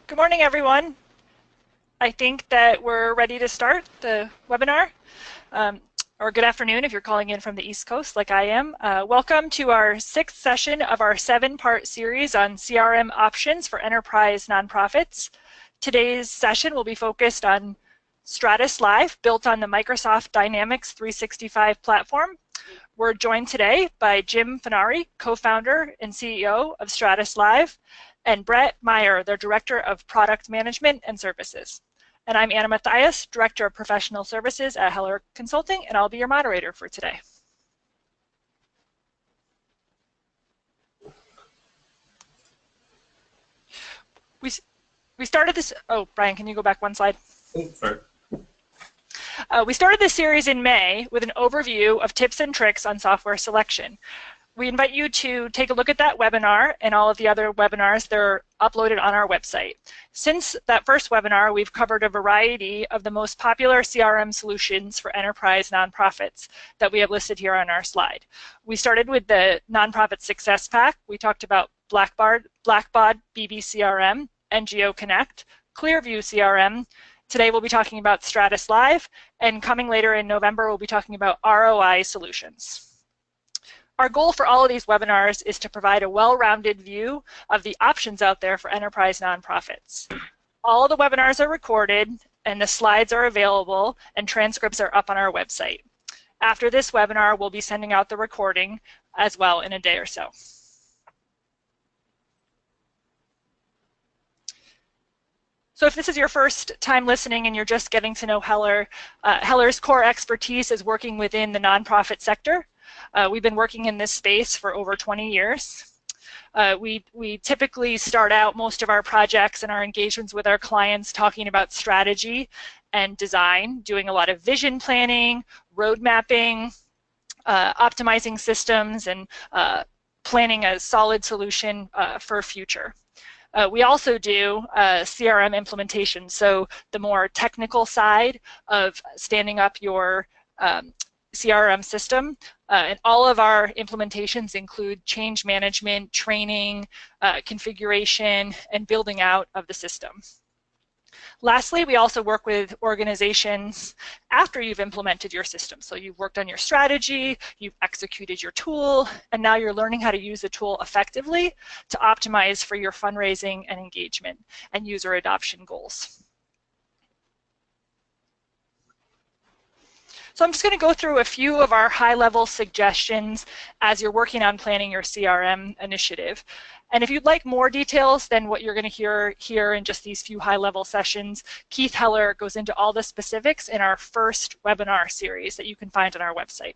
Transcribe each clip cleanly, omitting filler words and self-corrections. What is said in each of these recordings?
Good morning, everyone. I think that we're ready to start the webinar, or good afternoon if you're calling in from the East Coast like I am. Welcome to our 6th session of our 7-part series on CRM options for enterprise nonprofits. Today's session will be focused on StratusLIVE, built on the Microsoft Dynamics 365 platform. We're joined today by Jim Funari, co-founder and CEO of StratusLIVE, and Brett Meyer, their Director of Product Management and Services. And I'm Anna Mathias, Director of Professional Services at Heller Consulting, and I'll be your moderator for today. We started this, oh, Brian, can you go back one slide? Oh, sorry. We started this series in May with an overview of tips and tricks on software selection. We invite you to take a look at that webinar and all of the other webinars that are uploaded on our website. Since that first webinar, we've covered a variety of the most popular CRM solutions for enterprise nonprofits that we have listed here on our slide. We started with the Nonprofit Success Pack. We talked about Blackbaud BBCRM, NGO Connect, Clearview CRM. Today we'll be talking about StratusLIVE, and coming later in November we'll be talking about ROI solutions. Our goal for all of these webinars is to provide a well-rounded view of the options out there for enterprise nonprofits. All of the webinars are recorded, and the slides are available, and transcripts are up on our website. After this webinar, we'll be sending out the recording as well in a day or so. So if this is your first time listening and you're just getting to know Heller, Heller's core expertise is working within the nonprofit sector. We've been working in this space for over 20 years. We typically start out most of our projects and our engagements with our clients talking about strategy and design, doing a lot of vision planning, road mapping, optimizing systems, and planning a solid solution for future. We also do CRM implementation, so the more technical side of standing up your CRM system, and all of our implementations include change management, training, configuration, and building out of the system. Lastly, we also work with organizations after you've implemented your system. So you've worked on your strategy, you've executed your tool, and now you're learning how to use the tool effectively to optimize for your fundraising and engagement and user adoption goals. So I'm just going to go through a few of our high-level suggestions as you're working on planning your CRM initiative. And if you'd like more details than what you're going to hear here in just these few high-level sessions, Keith Heller goes into all the specifics in our first webinar series that you can find on our website.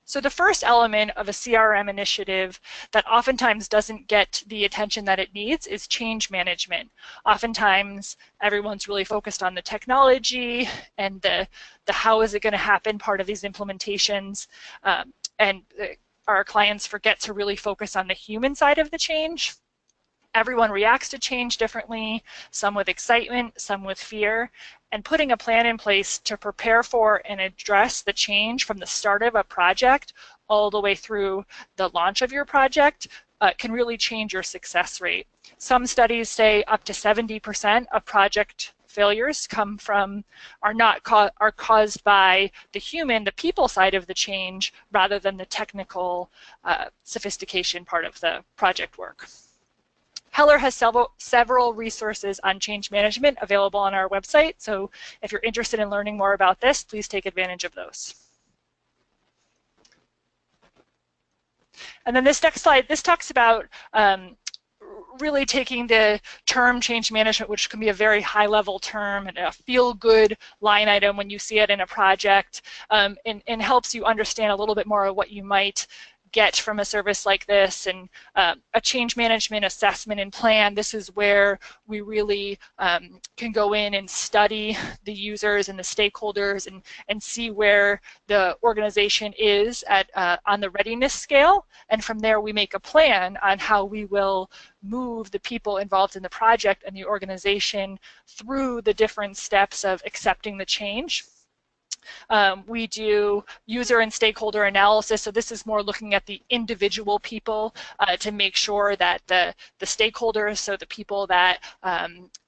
So the first element of a CRM initiative that oftentimes doesn't get the attention that it needs is change management. Oftentimes everyone's really focused on the technology and the how is it going to happen part of these implementations, and our clients forget to really focus on the human side of the change. Everyone reacts to change differently, some with excitement, some with fear, and putting a plan in place to prepare for and address the change from the start of a project all the way through the launch of your project can really change your success rate. Some studies say up to 70% of project failures are caused by the human, the people side of the change, rather than the technical sophistication part of the project work. Heller has several resources on change management available on our website, so if you're interested in learning more about this, please take advantage of those. And then this next slide, this talks about really taking the term change management, which can be a very high-level term and a feel-good line item when you see it in a project, and helps you understand a little bit more of what you might get from a service like this, and a change management assessment and plan. This is where we really can go in and study the users and the stakeholders and see where the organization is at on the readiness scale, and from there we make a plan on how we will move the people involved in the project and the organization through the different steps of accepting the change. We do user and stakeholder analysis, so this is more looking at the individual people to make sure that the stakeholders, so the people that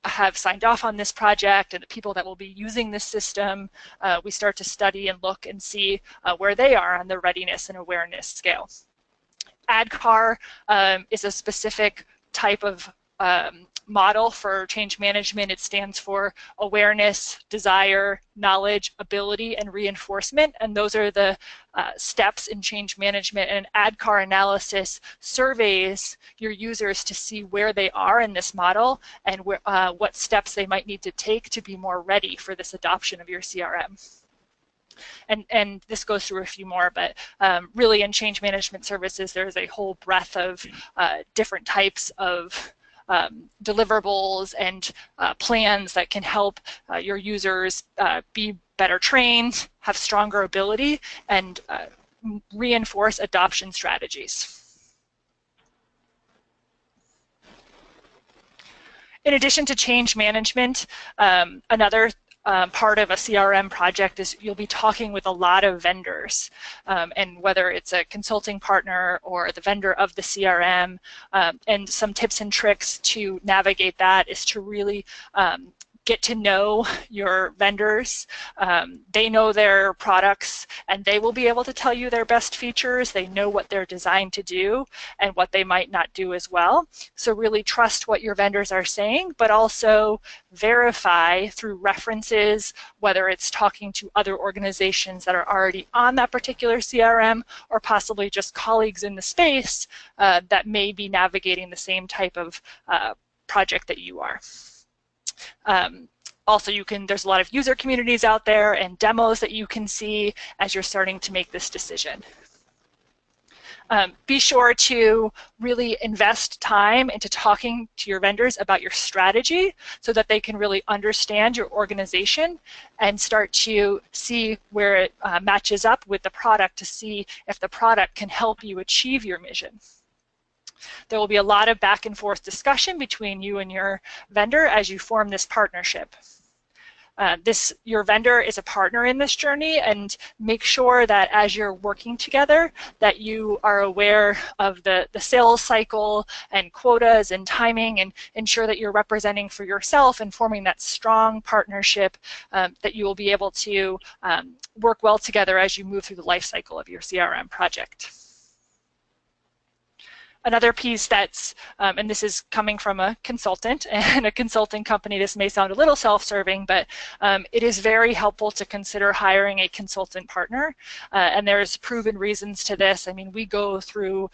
have signed off on this project and the people that will be using this system, we start to study and look and see where they are on the readiness and awareness scale. ADKAR is a specific type of model for change management. It stands for awareness, desire, knowledge, ability, and reinforcement. And those are the steps in change management. And ADKAR analysis surveys your users to see where they are in this model and what steps they might need to take to be more ready for this adoption of your CRM. And this goes through a few more, but really in change management services, there's a whole breadth of different types of deliverables and plans that can help your users be better trained, have stronger ability, and reinforce adoption strategies. In addition to change management, another part of a CRM project is you'll be talking with a lot of vendors, and whether it's a consulting partner or the vendor of the CRM, and some tips and tricks to navigate that is to really get to know your vendors. They know their products and they will be able to tell you their best features. They know what they're designed to do and what they might not do as well. So really trust what your vendors are saying, but also verify through references, whether it's talking to other organizations that are already on that particular CRM or possibly just colleagues in the space that may be navigating the same type of project that you are. Also, there's a lot of user communities out there and demos that you can see as you're starting to make this decision. Be sure to really invest time into talking to your vendors about your strategy so that they can really understand your organization and start to see where it matches up with the product to see if the product can help you achieve your mission. There will be a lot of back and forth discussion between you and your vendor as you form this partnership. Your vendor is a partner in this journey, and make sure that as you're working together that you are aware of the sales cycle and quotas and timing, and ensure that you're representing for yourself and forming that strong partnership that you will be able to work well together as you move through the life cycle of your CRM project. Another piece that's, and this is coming from a consultant and a consulting company, this may sound a little self-serving, but it is very helpful to consider hiring a consultant partner. And there's proven reasons to this. I mean, we go through,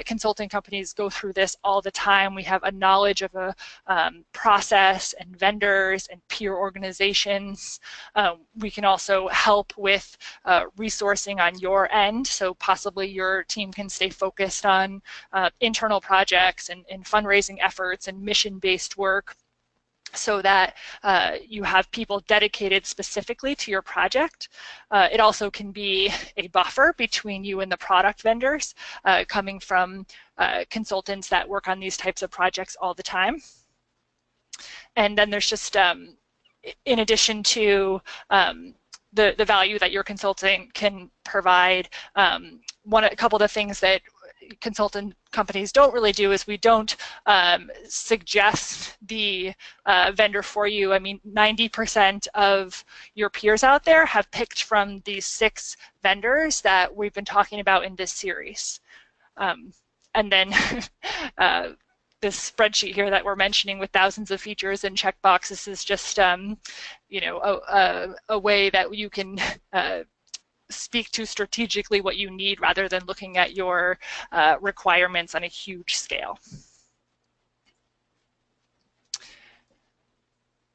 consulting companies go through this all the time. We have a knowledge of a process and vendors and peer organizations. We can also help with resourcing on your end. So possibly your team can stay focused on internal projects and fundraising efforts and mission-based work so that you have people dedicated specifically to your project. It also can be a buffer between you and the product vendors, coming from consultants that work on these types of projects all the time. And then there's just, in addition to the value that your consultant can provide, a couple of the things that consultant companies don't really do is we don't suggest the vendor for you. I mean, 90% of your peers out there have picked from these 6 vendors that we've been talking about in this series. And then this spreadsheet here that we're mentioning with thousands of features and checkboxes is just, you know, a way that you can speak to strategically what you need rather than looking at your requirements on a huge scale.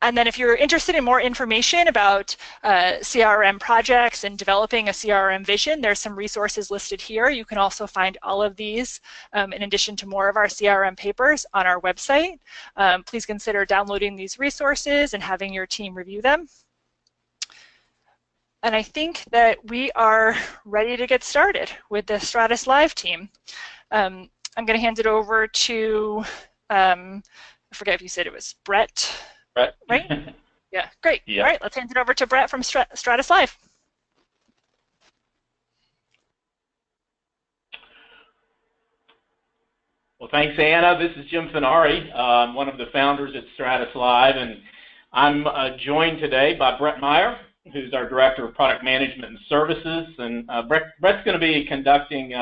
And then if you're interested in more information about CRM projects and developing a CRM vision, there's some resources listed here. You can also find all of these in addition to more of our CRM papers on our website. Please consider downloading these resources and having your team review them. And I think that we are ready to get started with the StratusLIVE team. I'm going to hand it over to, I forget if you said it was Brett. Brett. Right? Yeah, great. Yeah. All right, let's hand it over to Brett from StratusLIVE. Well, thanks, Anna. This is Jim Funari. I'm one of the founders at StratusLIVE, and I'm joined today by Brett Meyer, who's our Director of Product Management and Services. And Brett's going to be conducting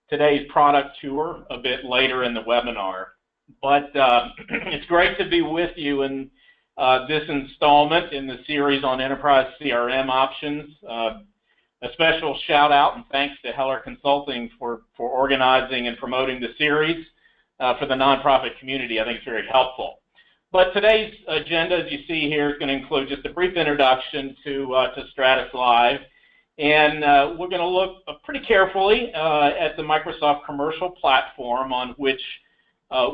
today's product tour a bit later in the webinar. But it's great to be with you in this installment in the series on Enterprise CRM Options. A special shout out and thanks to Heller Consulting for organizing and promoting the series for the nonprofit community. I think it's very helpful. But today's agenda, as you see here, is going to include just a brief introduction to StratusLIVE. And we're going to look pretty carefully at the Microsoft commercial platform on which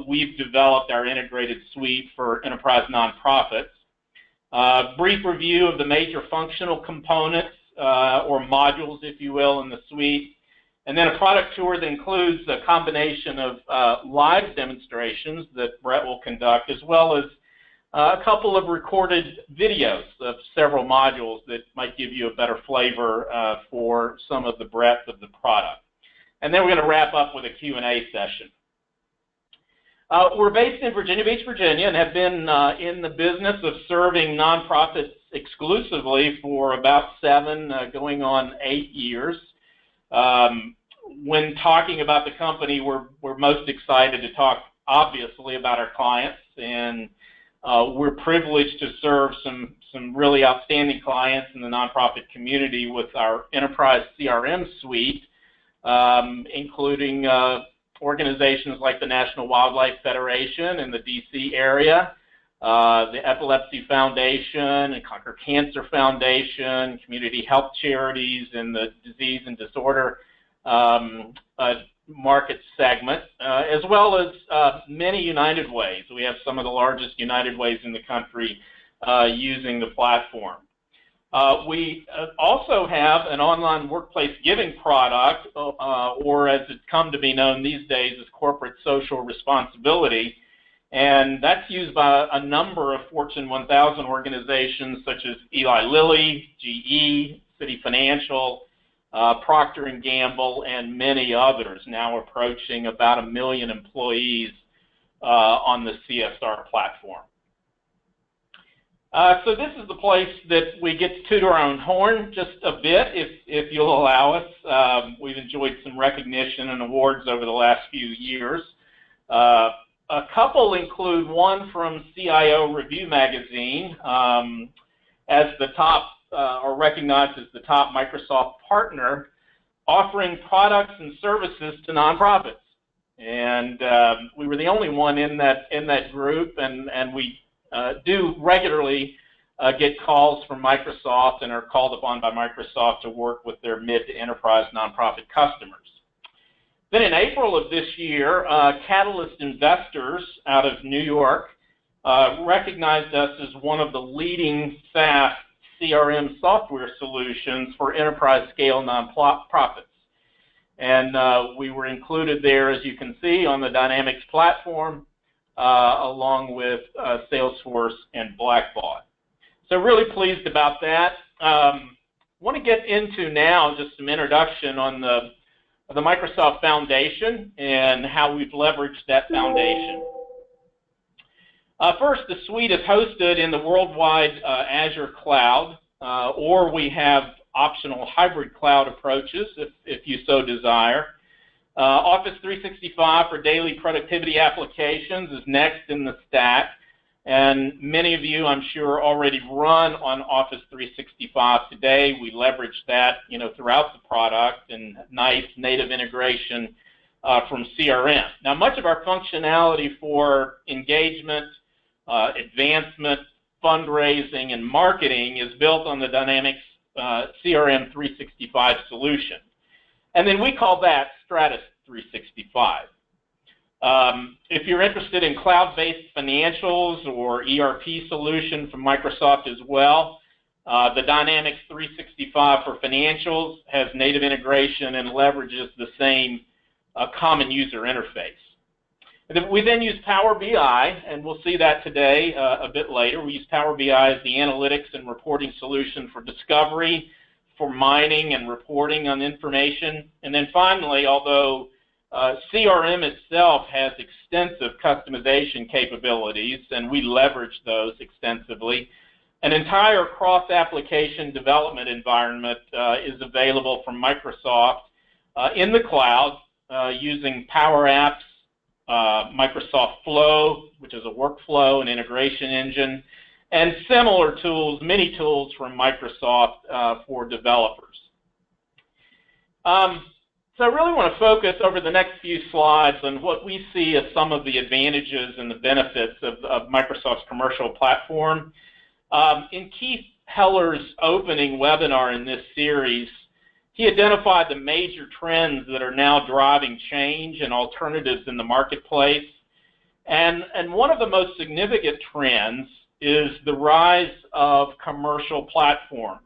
we've developed our integrated suite for enterprise nonprofits. Brief review of the major functional components or modules, if you will, in the suite, and then a product tour that includes a combination of live demonstrations that Brett will conduct, as well as a couple of recorded videos of several modules that might give you a better flavor for some of the breadth of the product. And then we're going to wrap up with a Q&A session. We're based in Virginia Beach, Virginia, and have been in the business of serving nonprofits exclusively for about 7, going on 8 years. When talking about the company, we're most excited to talk, obviously, about our clients, and we're privileged to serve some really outstanding clients in the nonprofit community with our Enterprise CRM suite, including organizations like the National Wildlife Federation in the DC area, the Epilepsy Foundation and Conquer Cancer Foundation, community health charities in the disease and disorder market segment, as well as many United Ways. We have some of the largest United Ways in the country using the platform. We also have an online workplace giving product, or as it's come to be known these days as corporate social responsibility, and that's used by a number of Fortune 1000 organizations such as Eli Lilly, GE, Citi Financial, Procter & Gamble, and many others, now approaching about 1 million employees on the CSR platform. So this is the place that we get to toot our own horn just a bit, if you'll allow us. We've enjoyed some recognition and awards over the last few years. A couple include one from CIO Review magazine as the top, or recognized as the top Microsoft partner offering products and services to nonprofits. And we were the only one in that group, and we do regularly get calls from Microsoft and are called upon by Microsoft to work with their mid to enterprise nonprofit customers. Then in April of this year, Catalyst Investors out of New York recognized us as one of the leading SaaS CRM software solutions for enterprise scale nonprofits. And we were included there, as you can see, on the Dynamics platform, along with Salesforce and Blackbaud. So really pleased about that. Want to get into now just some introduction on the Microsoft Foundation and how we've leveraged that foundation. First, the suite is hosted in the worldwide Azure cloud, or we have optional hybrid cloud approaches if you so desire. Office 365 for daily productivity applications is next in the stack, and many of you, I'm sure, already run on Office 365 today. We leverage that, throughout the product, and nice native integration from CRM. Now, much of our functionality for engagement, advancement, fundraising, and marketing is built on the Dynamics CRM 365 solution. And then we call that Stratus 365. If you're interested in cloud-based financials or ERP solution from Microsoft as well, the Dynamics 365 for financials has native integration and leverages the same common user interface. We then use Power BI, and we'll see that today a bit later. We use Power BI as the analytics and reporting solution for discovery, for mining and reporting on information. And then finally, although CRM itself has extensive customization capabilities, and we leverage those extensively. An entire cross-application development environment is available from Microsoft in the cloud using Power Apps, Microsoft Flow, which is a workflow and integration engine, and similar tools, many tools from Microsoft for developers. So I really want to focus over the next few slides on what we see as some of the advantages and the benefits of Microsoft's commercial platform. In Keith Heller's opening webinar in this series, he identified the major trends that are now driving change and alternatives in the marketplace. And one of the most significant trends is the rise of commercial platforms.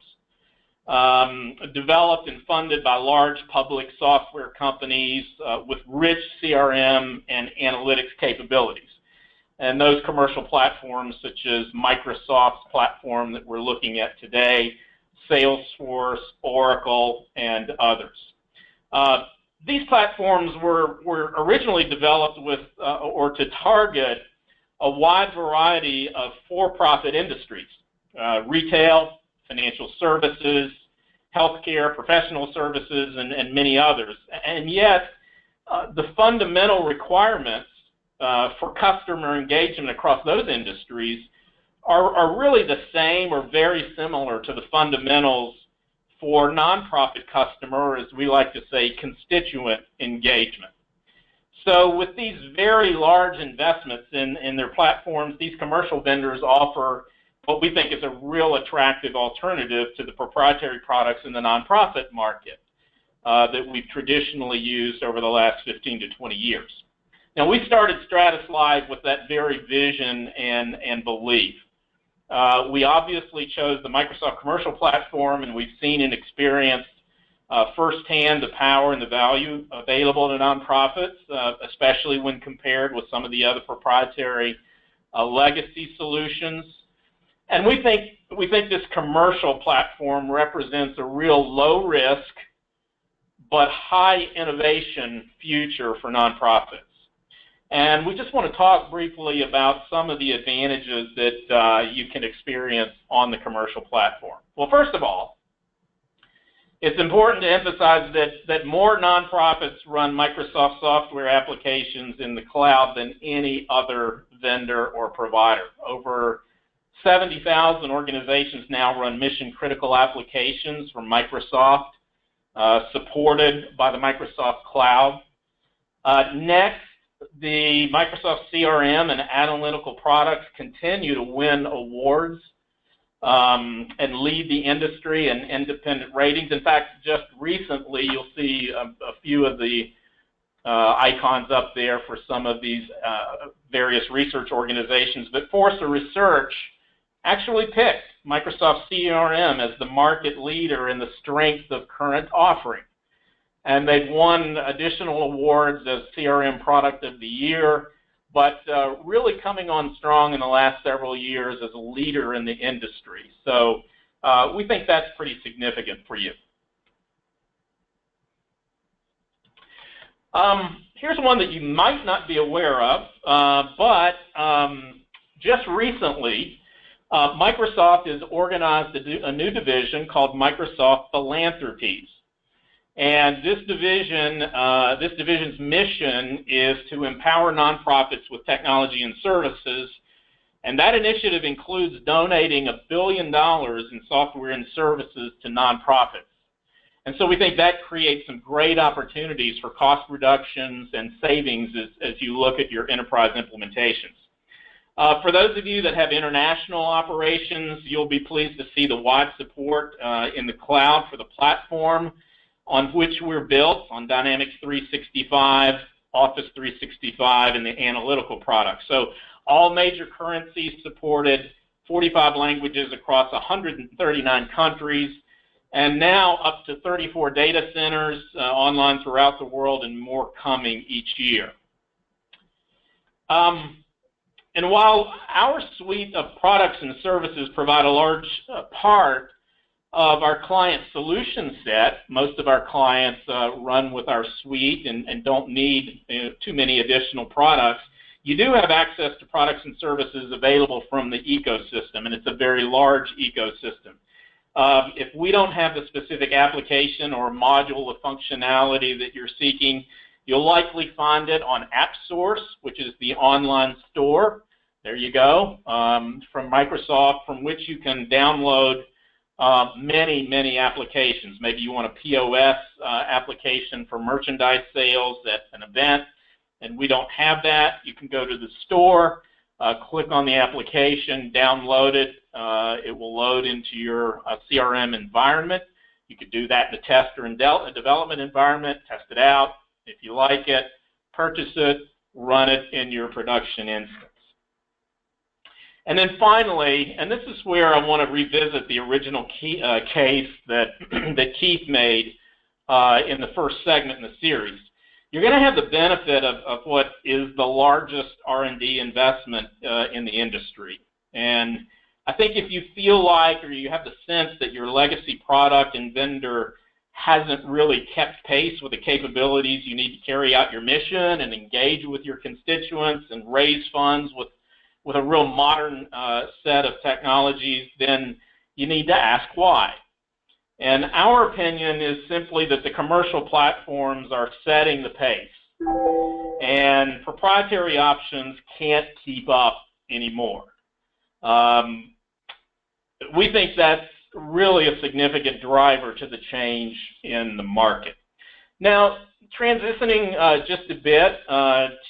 Developed and funded by large public software companies with rich CRM and analytics capabilities. And those commercial platforms, such as Microsoft's platform that we're looking at today, Salesforce, Oracle, and others. These platforms were originally developed with or to target a wide variety of for-profit industries, retail, financial services, healthcare, professional services, and many others. And yet, the fundamental requirements for customer engagement across those industries are really the same or very similar to the fundamentals for nonprofit customer, as we like to say, constituent engagement. So with these very large investments in their platforms, these commercial vendors offer what we think is a real attractive alternative to the proprietary products in the nonprofit market that we've traditionally used over the last 15 to 20 years. Now, we started StratusLIVE with that very vision and belief. We obviously chose the Microsoft commercial platform, and we've seen and experienced firsthand the power and the value available to nonprofits, especially when compared with some of the other proprietary legacy solutions. And we think this commercial platform represents a real low risk but high innovation future for nonprofits. And we just want to talk briefly about some of the advantages that you can experience on the commercial platform. Well, first of all, it's important to emphasize that more nonprofits run Microsoft software applications in the cloud than any other vendor or provider. Over 70,000 organizations now run mission-critical applications from Microsoft, supported by the Microsoft Cloud. Next, the Microsoft CRM and analytical products continue to win awards and lead the industry in independent ratings. In fact, just recently, you'll see a few of the icons up there for some of these various research organizations. But Forrester Research actually picked Microsoft CRM as the market leader in the strength of current offering. And they've won additional awards as CRM Product of the Year, but really coming on strong in the last several years as a leader in the industry. So we think that's pretty significant for you. Here's one that you might not be aware of, but just recently, Microsoft has organized a new division called Microsoft Philanthropies. And this division's mission is to empower nonprofits with technology and services. And that initiative includes donating $1 billion in software and services to nonprofits. And so we think that creates some great opportunities for cost reductions and savings as you look at your enterprise implementations. For those of you that have international operations, you'll be pleased to see the wide support in the cloud for the platform on which we're built on Dynamics 365, Office 365, and the analytical products. So all major currencies supported, 45 languages across 139 countries, and now up to 34 data centers online throughout the world, and more coming each year. And while our suite of products and services provide a large part of our client solution set. Most of our clients run with our suite and don't need too many additional products. You do have access to products and services available from the ecosystem, and it's a very large ecosystem. If we don't have the specific application or module of functionality that you're seeking, you'll likely find it on AppSource, which is the online store. There you go, from Microsoft, from which you can download many applications. Maybe you want a POS application for merchandise sales at an event, and we don't have that. You can go to the store, click on the application, download it. It will load into your CRM environment. You could do that in a tester and development environment, test it out. If you like it, purchase it, run it in your production instance. And then finally, and this is where I want to revisit the original case that, that Keith made in the first segment in the series. You're going to have the benefit of what is the largest R&D investment in the industry. And I think if you feel like, or you have the sense that your legacy product and vendor hasn't really kept pace with the capabilities you need to carry out your mission and engage with your constituents and raise funds with a real modern set of technologies, then you need to ask why. And our opinion is simply that the commercial platforms are setting the pace, and proprietary options can't keep up anymore. We think that's really a significant driver to the change in the market. Now, transitioning just a bit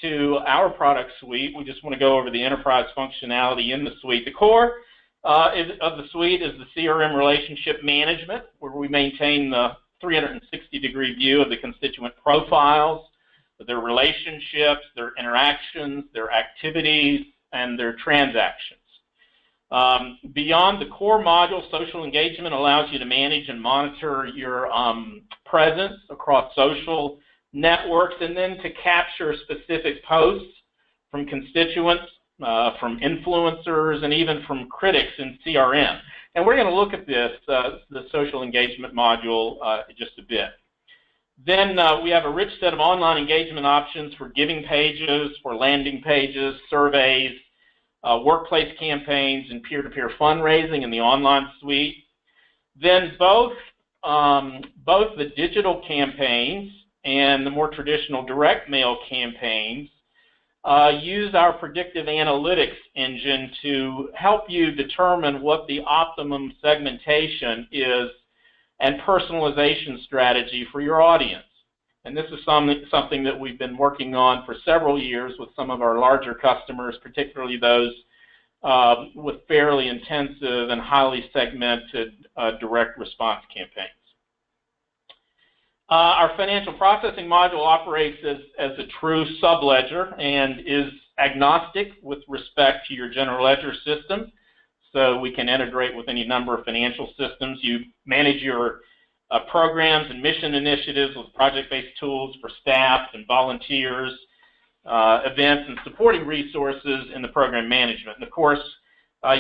to our product suite, we just want to go over the enterprise functionality in the suite. The core of the suite is the CRM relationship management, where we maintain the 360-degree view of the constituent profiles, their relationships, their interactions, their activities, and their transactions. Beyond the core module, social engagement allows you to manage and monitor your presence across social networks, and then to capture specific posts from constituents, from influencers, and even from critics in CRM. And we're going to look at this, the social engagement module, in just a bit. Then we have a rich set of online engagement options for giving pages, for landing pages, surveys, workplace campaigns, and peer-to-peer fundraising in the online suite. Then both the digital campaigns and the more traditional direct mail campaigns use our predictive analytics engine to help you determine what the optimum segmentation is and personalization strategy for your audience. And this is something that we've been working on for several years with some of our larger customers, particularly those with fairly intensive and highly segmented direct response campaigns. Our financial processing module operates as a true subledger and is agnostic with respect to your general ledger system, so we can integrate with any number of financial systems. You manage your programs and mission initiatives with project-based tools for staff and volunteers, events and supporting resources in the program management. And of course,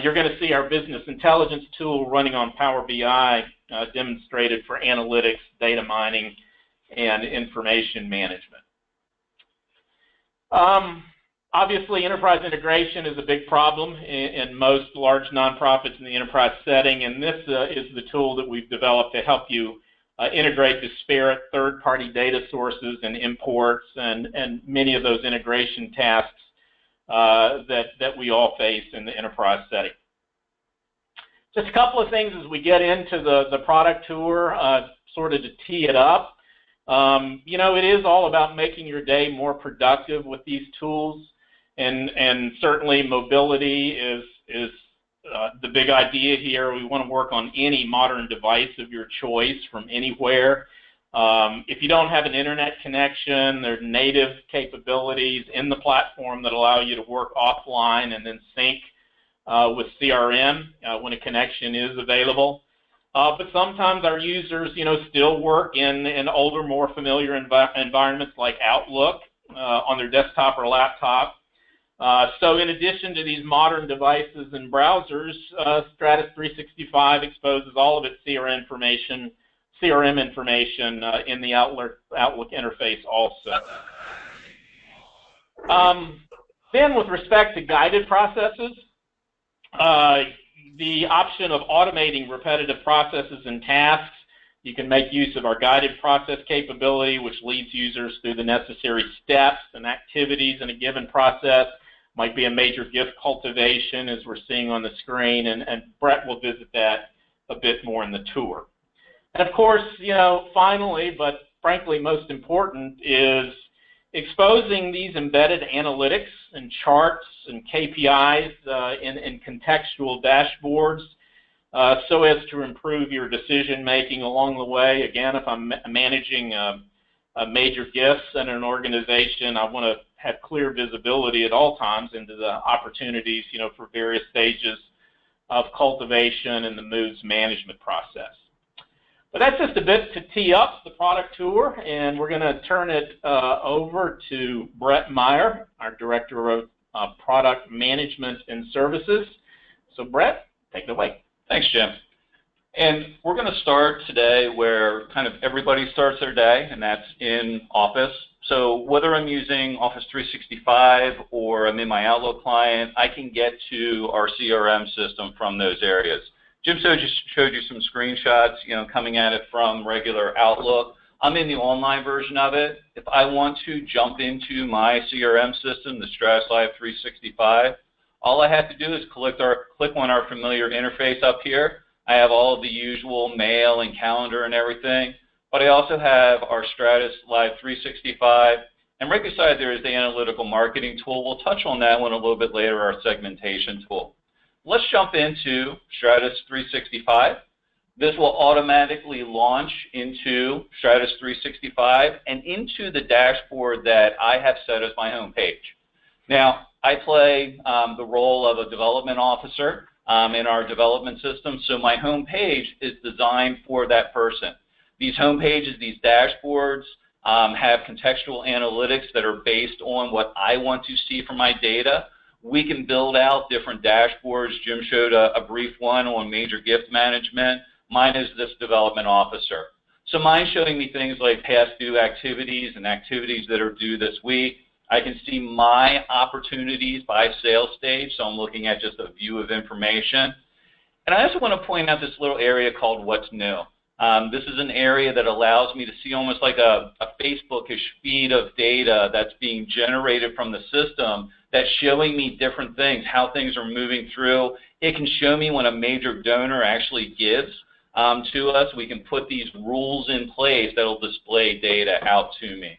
you're going to see our business intelligence tool running on Power BI demonstrated for analytics, data mining, and information management. Obviously, enterprise integration is a big problem in most large nonprofits in the enterprise setting, and this is the tool that we've developed to help you integrate disparate third-party data sources and imports and many of those integration tasks that we all face in the enterprise setting. Just a couple of things as we get into the product tour, sort of to tee it up. You know, it is all about making your day more productive with these tools, and certainly mobility is the big idea here. We want to work on any modern device of your choice from anywhere. If you don't have an internet connection, there are native capabilities in the platform that allow you to work offline and then sync with CRM when a connection is available. But sometimes our users, you know, still work in older, more familiar environments like Outlook on their desktop or laptop. So in addition to these modern devices and browsers, Stratus 365 exposes all of its CRM information in the Outlook interface also. Then with respect to guided processes, the option of automating repetitive processes and tasks, you can make use of our guided process capability, which leads users through the necessary steps and activities in a given process. Might be a major gift cultivation, as we're seeing on the screen, and Brett will visit that a bit more in the tour. And of course, finally, but frankly most important, is exposing these embedded analytics and charts and KPIs in contextual dashboards so as to improve your decision making along the way. Again, if I'm managing major gifts in an organization, I want to have clear visibility at all times into the opportunities, for various stages of cultivation and the moves management process. But that's just a bit to tee up the product tour, and we're going to turn it over to Brett Meyer, our Director of Product Management and Services. So Brett, take it away. Thanks, Jim. And we're going to start today where kind of everybody starts their day, and that's in Office. So whether I'm using Office 365 or I'm in my Outlook client, I can get to our CRM system from those areas. Jim just showed you some screenshots, coming at it from regular Outlook. I'm in the online version of it. If I want to jump into my CRM system, the StratusLIVE 365, all I have to do is click on our familiar interface up here. I have all of the usual mail and calendar and everything, but I also have our StratusLIVE 365, and right beside there is the analytical marketing tool. We'll touch on that one a little bit later, our segmentation tool. Let's jump into Stratus 365. This will automatically launch into Stratus 365 and into the dashboard that I have set as my home page. Now, I play the role of a development officer in our development system, so my home page is designed for that person. These home pages, these dashboards, have contextual analytics that are based on what I want to see from my data. We can build out different dashboards. Jim showed a brief one on major gift management. Mine is this development officer. So mine's showing me things like past due activities and activities that are due this week. I can see my opportunities by sales stage, so I'm looking at just a view of information. And I also want to point out this little area called What's New. This is an area that allows me to see almost like a Facebookish feed of data that's being generated from the system that's showing me different things, how things are moving through. It can show me when a major donor actually gives to us. We can put these rules in place that will display data out to me.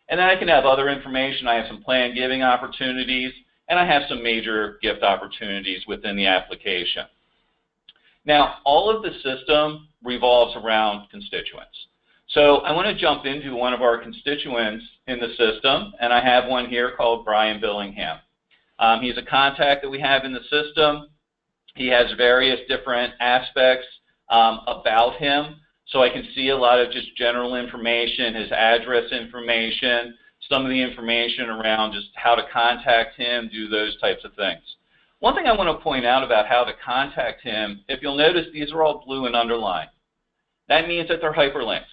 And then I can have other information. I have some planned giving opportunities, and I have some major gift opportunities within the application. Now, all of the system revolves around constituents. So I want to jump into one of our constituents in the system, and I have one here called Brian Billingham. He's a contact that we have in the system. He has various different aspects about him. So I can see a lot of just general information, his address information, some of the information around just how to contact him, do those types of things. One thing I want to point out about how to contact him, if you'll notice, these are all blue and underlined. That means that they're hyperlinks.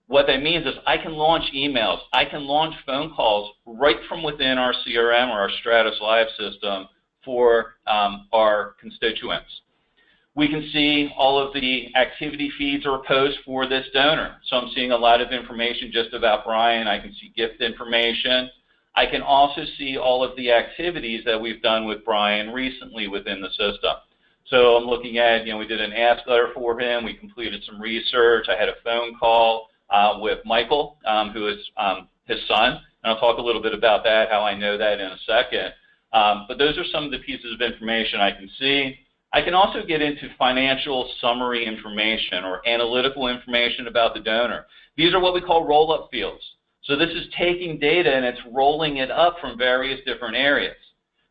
What that means is I can launch emails, I can launch phone calls right from within our CRM or our StratusLIVE system for our constituents. We can see all of the activity feeds or posts for this donor. So I'm seeing a lot of information just about Brian. I can see gift information. I can also see all of the activities that we've done with Brian recently within the system. So I'm looking at, we did an ask letter for him. We completed some research. I had a phone call with Michael, who is his son. And I'll talk a little bit about that, how I know that in a second. But those are some of the pieces of information I can see. I can also get into financial summary information or analytical information about the donor. These are what we call roll-up fields. So this is taking data and it's rolling it up from various different areas.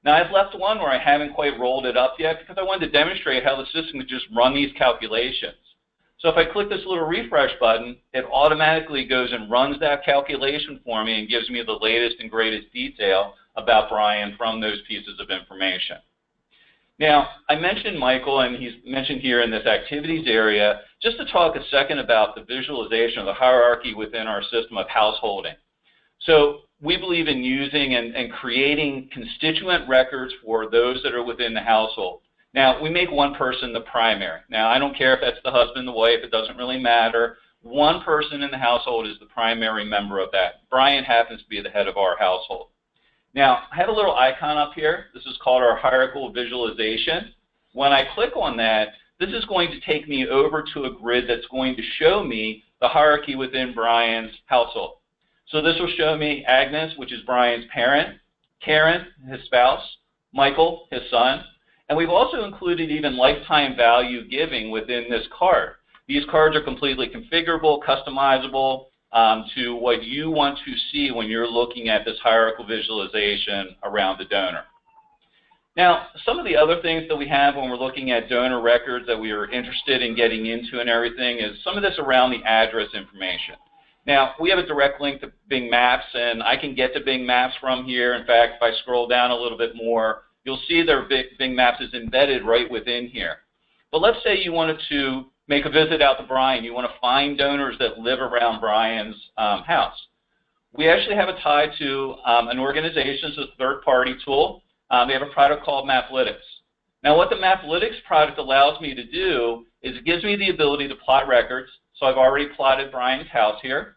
Now I've left one where I haven't quite rolled it up yet because I wanted to demonstrate how the system could just run these calculations. So if I click this little refresh button, it automatically goes and runs that calculation for me and gives me the latest and greatest detail about Brian from those pieces of information. Now, I mentioned Michael, and he's mentioned here in this activities area, just to talk a second about the visualization of the hierarchy within our system of householding. So we believe in using and creating constituent records for those that are within the household. Now, we make one person the primary. Now, I don't care if that's the husband, the wife, it doesn't really matter. One person in the household is the primary member of that. Brian happens to be the head of our household. Now, I have a little icon up here. This is called our hierarchical visualization. When I click on that, this is going to take me over to a grid that's going to show me the hierarchy within Brian's household. So this will show me Agnes, which is Brian's parent, Karen, his spouse, Michael, his son, and we've also included even lifetime value giving within this card. These cards are completely configurable, customizable, to what you want to see when you're looking at this hierarchical visualization around the donor. Now, some of the other things that we have when we're looking at donor records that we are interested in getting into and everything is some of this around the address information. Now, we have a direct link to Bing Maps, and I can get to Bing Maps from here. In fact, if I scroll down a little bit more, you'll see their Bing Maps is embedded right within here. But let's say you wanted to make a visit out to Brian. You want to find donors that live around Brian's house. We actually have a tie to an organization. It's a third-party tool. They have a product called Maplytics. Now, what the Maplytics product allows me to do is it gives me the ability to plot records. So I've already plotted Brian's house here.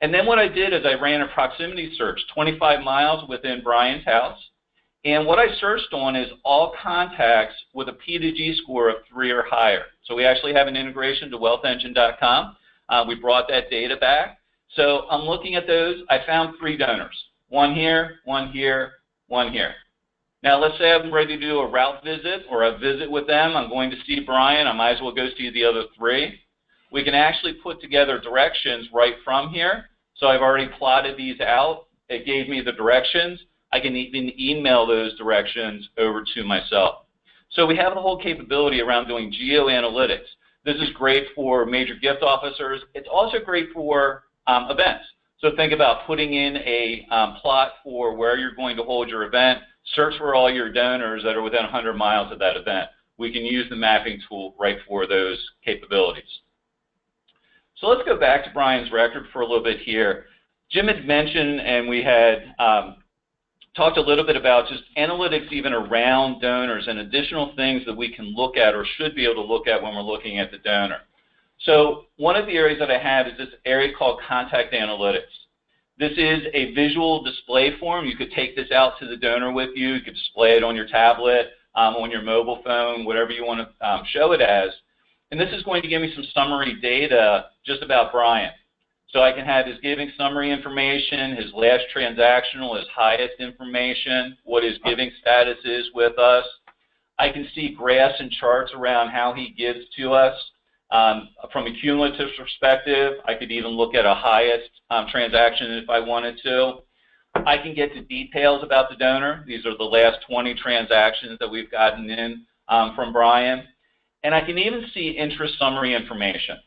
And then what I did is I ran a proximity search, 25 miles within Brian's house. And what I searched on is all contacts with a P2G score of 3 or higher. So we actually have an integration to wealthengine.com. We brought that data back. So I'm looking at those. I found 3 donors, one here, one here, one here. Now let's say I'm ready to do a route visit or a visit with them. I'm going to see Brian. I might as well go see the other 3. We can actually put together directions right from here. So I've already plotted these out. It gave me the directions. I can even email those directions over to myself. So we have the whole capability around doing geoanalytics. This is great for major gift officers. It's also great for events. So think about putting in a plot for where you're going to hold your event. Search for all your donors that are within 100 miles of that event. We can use the mapping tool right for those capabilities. So let's go back to Brian's record for a little bit here. Jim had mentioned, and we had talked a little bit about just analytics even around donors and additional things that we can look at or should be able to look at when we're looking at the donor. So one of the areas that I have is this area called contact analytics. This is a visual display form. You could take this out to the donor with you. You could display it on your tablet, on your mobile phone, whatever you want to show it as. And this is going to give me some summary data just about Brian. So I can have his giving summary information, his last transactional, his highest information, what his giving status is with us. I can see graphs and charts around how he gives to us. From a cumulative perspective, I could even look at a highest transaction if I wanted to. I can get to details about the donor. These are the last 20 transactions that we've gotten in from Brian. And I can even see interest summary information.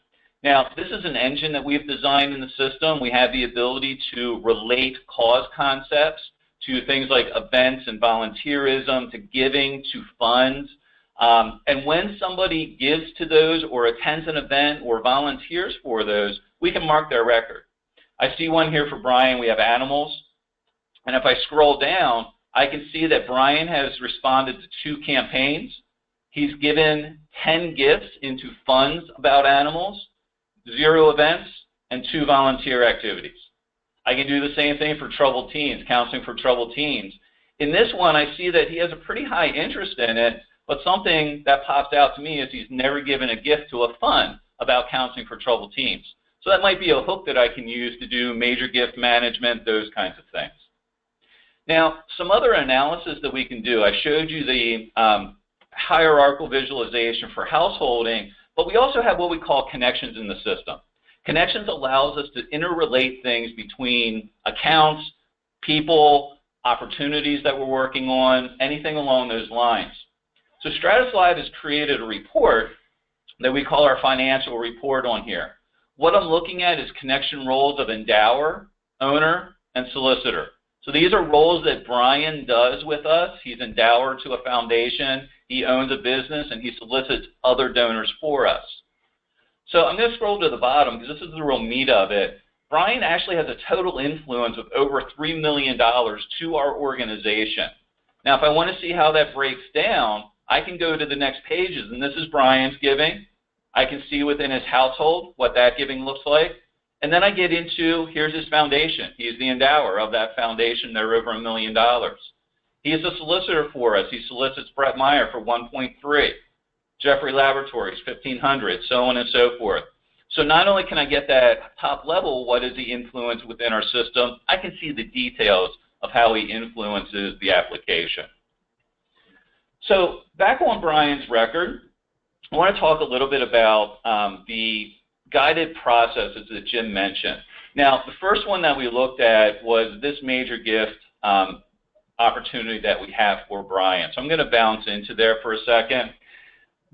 Now, this is an engine that we've designed in the system. We have the ability to relate cause concepts to things like events and volunteerism, to giving, to funds. And when somebody gives to those or attends an event or volunteers for those, we can mark their record. I see one here for Brian. We have animals. And if I scroll down, I can see that Brian has responded to 2 campaigns. He's given 10 gifts into funds about animals, 0 events, and 2 volunteer activities. I can do the same thing for troubled teens, counseling for troubled teens. In this one, I see that he has a pretty high interest in it, but something that pops out to me is he's never given a gift to a fund about counseling for troubled teens. So that might be a hook that I can use to do major gift management, those kinds of things. Now, some other analysis that we can do. I showed you the hierarchical visualization for householding, but we also have what we call connections in the system. Connections allows us to interrelate things between accounts, people, opportunities that we're working on, anything along those lines. So StratusLIVE has created a report that we call our financial report on here. What I'm looking at is connection roles of endower, owner, and solicitor. So these are roles that Brian does with us. He's endower to a foundation, he owns a business, and he solicits other donors for us. So I'm going to scroll to the bottom because this is the real meat of it. Brian actually has a total influence of over $3 million to our organization. Now, if I want to see how that breaks down, I can go to the next pages, and this is Brian's giving. I can see within his household what that giving looks like. And then I get into, here's his foundation. He's the endower of that foundation. They're over $1 million. He is a solicitor for us. He solicits Brett Meyer for 1.3, Jeffrey Laboratories, 1,500, so on and so forth. So not only can I get that top level, what is the influence within our system, I can see the details of how he influences the application. So back on Brian's record, I want to talk a little bit about the guided processes that Jim mentioned. Now, the first one that we looked at was this major gift opportunity that we have for Brian. So I'm going to bounce into there for a second.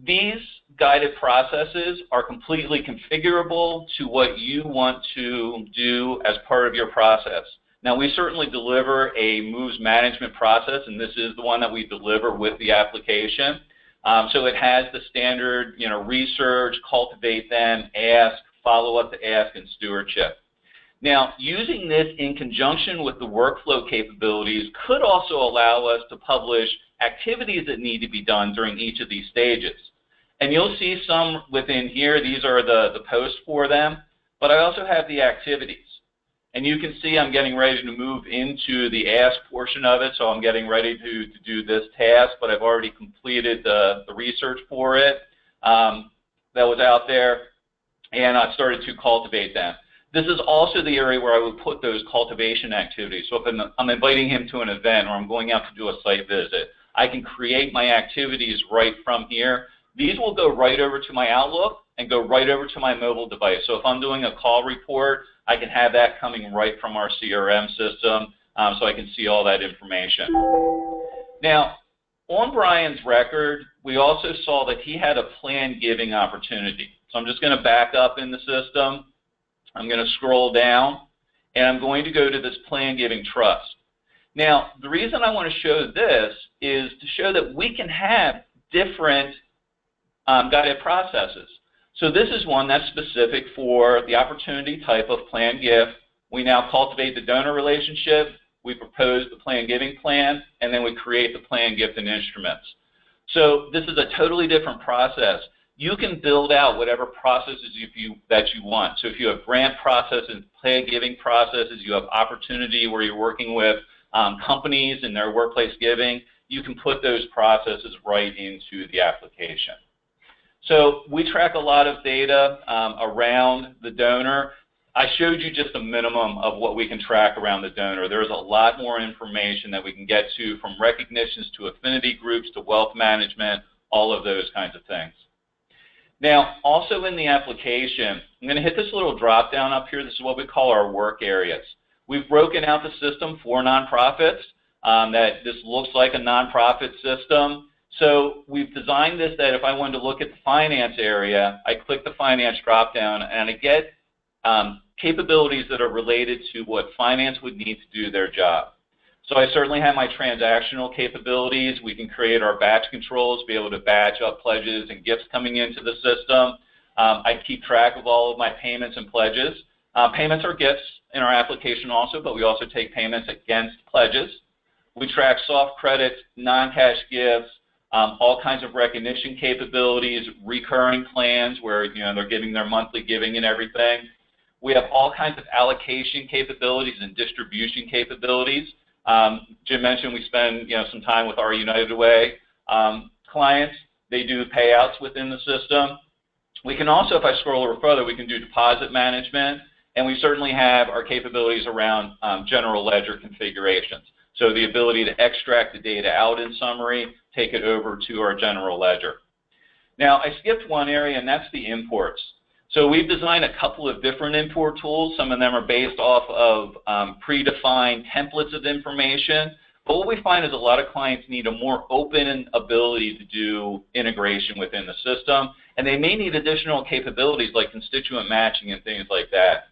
These guided processes are completely configurable to what you want to do as part of your process. Now, we certainly deliver a moves management process, and this is the one that we deliver with the application. So it has the standard, research, cultivate them, ask, follow up to ask, and stewardship. Now, using this in conjunction with the workflow capabilities could also allow us to publish activities that need to be done during each of these stages. And you'll see some within here. These are the posts for them, but I also have the activities. And you can see I'm getting ready to move into the ask portion of it, so I'm getting ready to do this task, but I've already completed the research for it that was out there, and I started to cultivate them. This is also the area where I would put those cultivation activities. So if I'm inviting him to an event or I'm going out to do a site visit, I can create my activities right from here. These will go right over to my Outlook and go right over to my mobile device. So if I'm doing a call report, I can have that coming right from our CRM system, so I can see all that information. Now, on Brian's record, we also saw that he had a planned giving opportunity. So I'm just going to back up in the system. I'm going to scroll down, and I'm going to go to this planned giving trust. Now, the reason I want to show this is to show that we can have different guided processes. So this is one that's specific for the opportunity type of planned gift. We now cultivate the donor relationship, we propose the planned giving plan, and then we create the planned gift and instruments. So this is a totally different process. You can build out whatever processes that you want. So if you have grant processes, planned giving processes, you have opportunity where you're working with companies and their workplace giving, you can put those processes right into the application. So we track a lot of data around the donor. I showed you just a minimum of what we can track around the donor. There's a lot more information that we can get to, from recognitions to affinity groups to wealth management, all of those kinds of things. Now, also in the application, I'm going to hit this little drop down up here. This is what we call our work areas. We've broken out the system for nonprofits. That this looks like a nonprofit system. So we've designed this that if I wanted to look at the finance area, I click the finance drop-down and I get capabilities that are related to what finance would need to do their job. So I certainly have my transactional capabilities. We can create our batch controls, be able to batch up pledges and gifts coming into the system. I keep track of all of my payments and pledges. Payments are gifts in our application also, but we also take payments against pledges. We track soft credits, non-cash gifts, all kinds of recognition capabilities, recurring plans where they're giving their monthly giving and everything. We have all kinds of allocation capabilities and distribution capabilities. Jim mentioned we spend some time with our United Way clients. They do payouts within the system. We can also, if I scroll a little further, we can do deposit management, and we certainly have our capabilities around general ledger configurations. So the ability to extract the data out in summary, take it over to our general ledger. Now, I skipped one area, and that's the imports. So we've designed a couple of different import tools. Some of them are based off of predefined templates of information. But what we find is a lot of clients need a more open ability to do integration within the system, and they may need additional capabilities like constituent matching and things like that.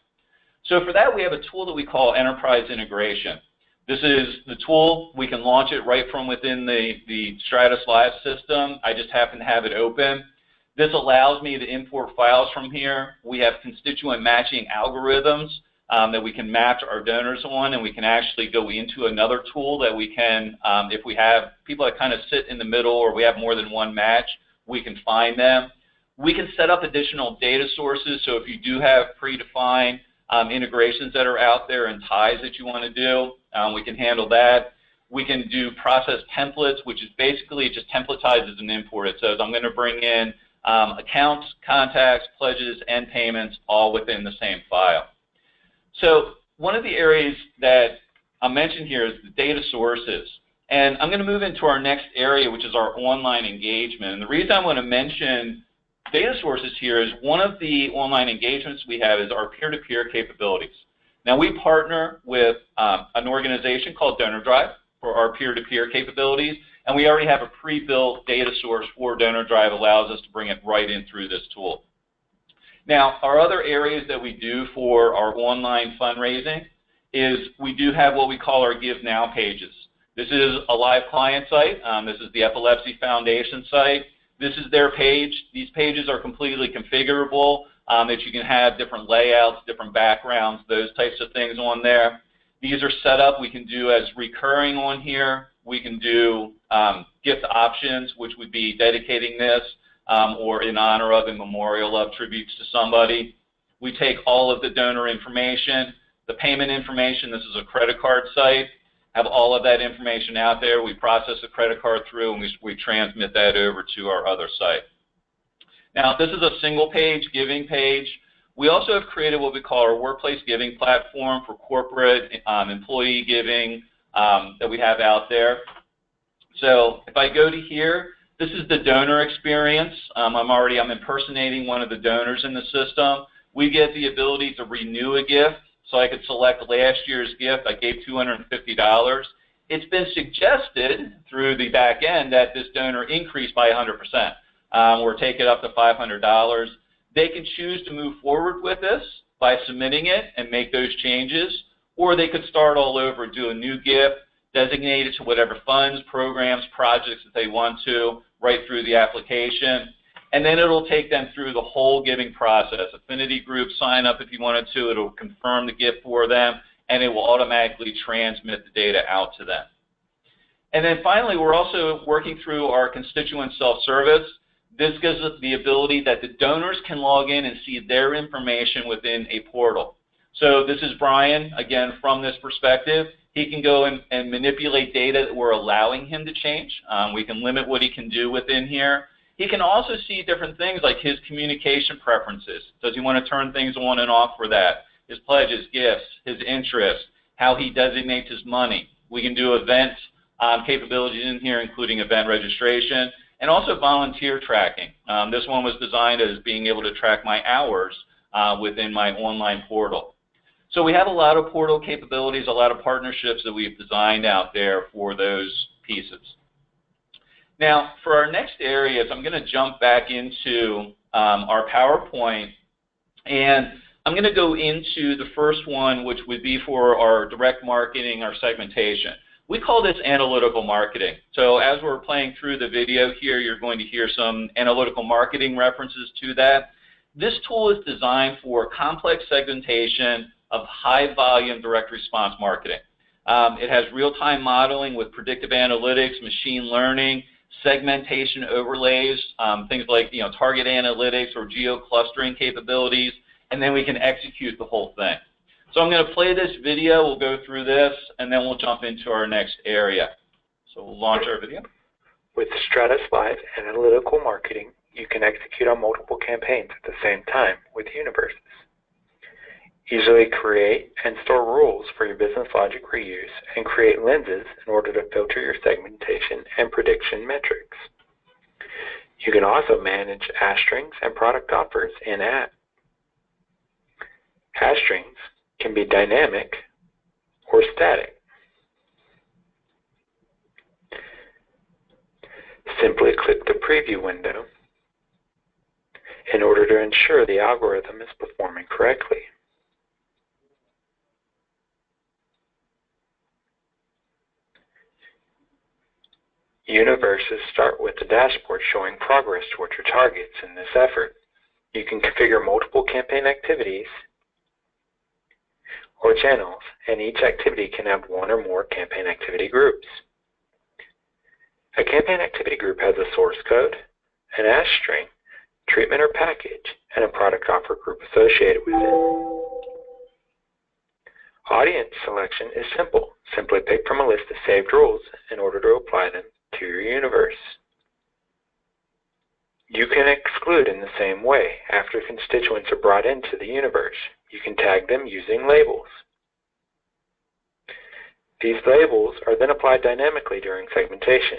So for that, we have a tool that we call Enterprise Integration. This is the tool. We can launch it right from within the StratusLIVE system. I just happen to have it open. This allows me to import files from here. We have constituent matching algorithms that we can match our donors on, and we can actually go into another tool that we can, if we have people that kind of sit in the middle or we have more than one match, we can find them. We can set up additional data sources, so if you do have predefined integrations that are out there and ties that you want to do, we can handle that. We can do process templates, which is basically just templatizes an import. It says I'm going to bring in accounts, contacts, pledges, and payments all within the same file. So one of the areas that I mentioned here is the data sources. And I'm going to move into our next area, which is our online engagement. And the reason I want to mention data sources here is one of the online engagements we have is our peer-to-peer capabilities. Now, we partner with an organization called DonorDrive for our peer-to-peer capabilities, and we already have a pre-built data source for DonorDrive, allows us to bring it right in through this tool. Now, our other areas that we do for our online fundraising is we do have what we call our Give Now pages. This is a live client site. This is the Epilepsy Foundation site. This is their page. These pages are completely configurable, that you can have different layouts, different backgrounds, those types of things on there. These are set up. We can do as recurring on here. We can do gift options, which would be dedicating this or in honor of, in memorial of, tributes to somebody. We take all of the donor information, the payment information. This is a credit card site. Have all of that information out there. We process the credit card through, and we transmit that over to our other site. Now, this is a single page giving page. We also have created what we call our workplace giving platform for corporate employee giving that we have out there. So if I go to here, this is the donor experience. I'm impersonating one of the donors in the system. We get the ability to renew a gift. So I could select last year's gift. I gave $250. It's been suggested through the back end that this donor increase by 100%, or take it up to $500. They can choose to move forward with this by submitting it and make those changes, or they could start all over, do a new gift, designate it to whatever funds, programs, projects that they want to, right through the application. And then it'll take them through the whole giving process. Affinity group, sign up if you wanted to. It'll confirm the gift for them, and it will automatically transmit the data out to them. And then finally, we're also working through our constituent self-service. This gives us the ability that the donors can log in and see their information within a portal. So this is Brian, again, from this perspective. He can go and manipulate data that we're allowing him to change. We can limit what he can do within here. He can also see different things like his communication preferences. Does he want to turn things on and off for that? His pledges, gifts, his interests, how he designates his money. We can do event capabilities in here, including event registration, and also volunteer tracking. This one was designed as being able to track my hours within my online portal. So we have a lot of portal capabilities, a lot of partnerships that we've designed out there for those pieces. Now, for our next areas, I'm going to jump back into our PowerPoint, and I'm going to go into the first one, which would be for our direct marketing, our segmentation. We call this analytical marketing. So as we're playing through the video here, you're going to hear some analytical marketing references to that. This tool is designed for complex segmentation of high-volume direct response marketing. It has real-time modeling with predictive analytics, machine learning, segmentation overlays, things like target analytics or geo-clustering capabilities, and then we can execute the whole thing. So I'm going to play this video, we'll go through this, and then we'll jump into our next area. So we'll launch our video. With StratusLIVE Analytical Marketing, you can execute on multiple campaigns at the same time with universes. Easily create and store rules for your business logic reuse and create lenses in order to filter your segmentation and prediction metrics. You can also manage hash strings and product offers in app. Hash strings can be dynamic or static. Simply click the preview window in order to ensure the algorithm is performing correctly. Universes start with the dashboard showing progress towards your targets in this effort. You can configure multiple campaign activities or channels, and each activity can have one or more campaign activity groups. A campaign activity group has a source code, an hash string, treatment or package, and a product offer group associated with it. Audience selection is simple. Simply pick from a list of saved rules in order to apply them to your universe. You can exclude in the same way after constituents are brought into the universe. You can tag them using labels. These labels are then applied dynamically during segmentation.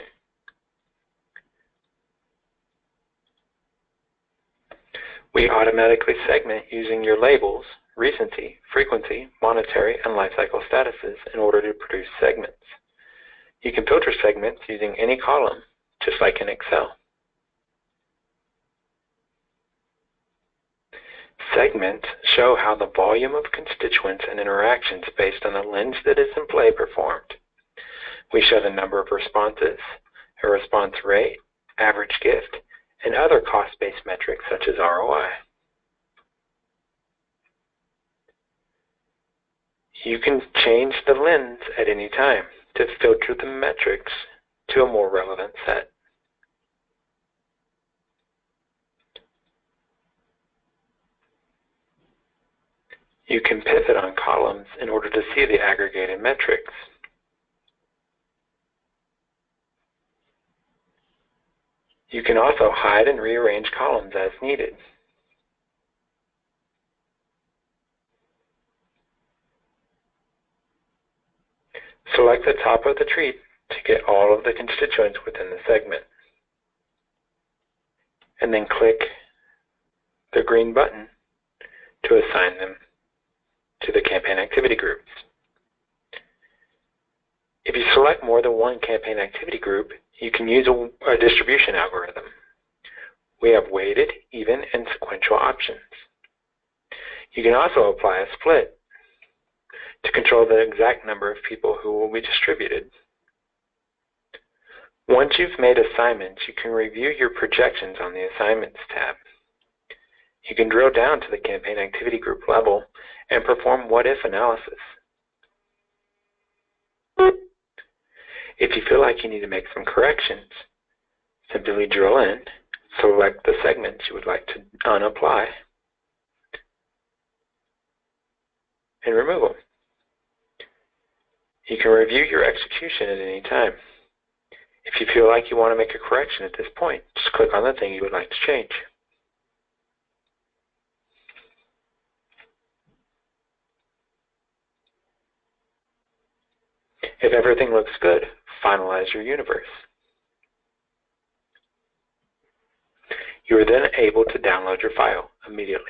We automatically segment using your labels, recency, frequency, monetary, and lifecycle statuses in order to produce segments. You can filter segments using any column, just like in Excel. Segments show how the volume of constituents and interactions based on the lens that is in play performed. We show the number of responses, a response rate, average gift, and other cost-based metrics such as ROI. You can change the lens at any time to filter the metrics to a more relevant set. You can pivot on columns in order to see the aggregated metrics. You can also hide and rearrange columns as needed. Select the top of the tree to get all of the constituents within the segment, and then click the green button to assign them to the campaign activity groups. If you select more than one campaign activity group, you can use a distribution algorithm. We have weighted, even, and sequential options. You can also apply a split to control the exact number of people who will be distributed. Once you've made assignments, you can review your projections on the Assignments tab. You can drill down to the campaign activity group level and perform what-if analysis. If you feel like you need to make some corrections, simply drill in, select the segments you would like to unapply, and remove them. You can review your execution at any time. If you feel like you want to make a correction at this point, just click on the thing you would like to change. If everything looks good, finalize your universe. You are then able to download your file immediately.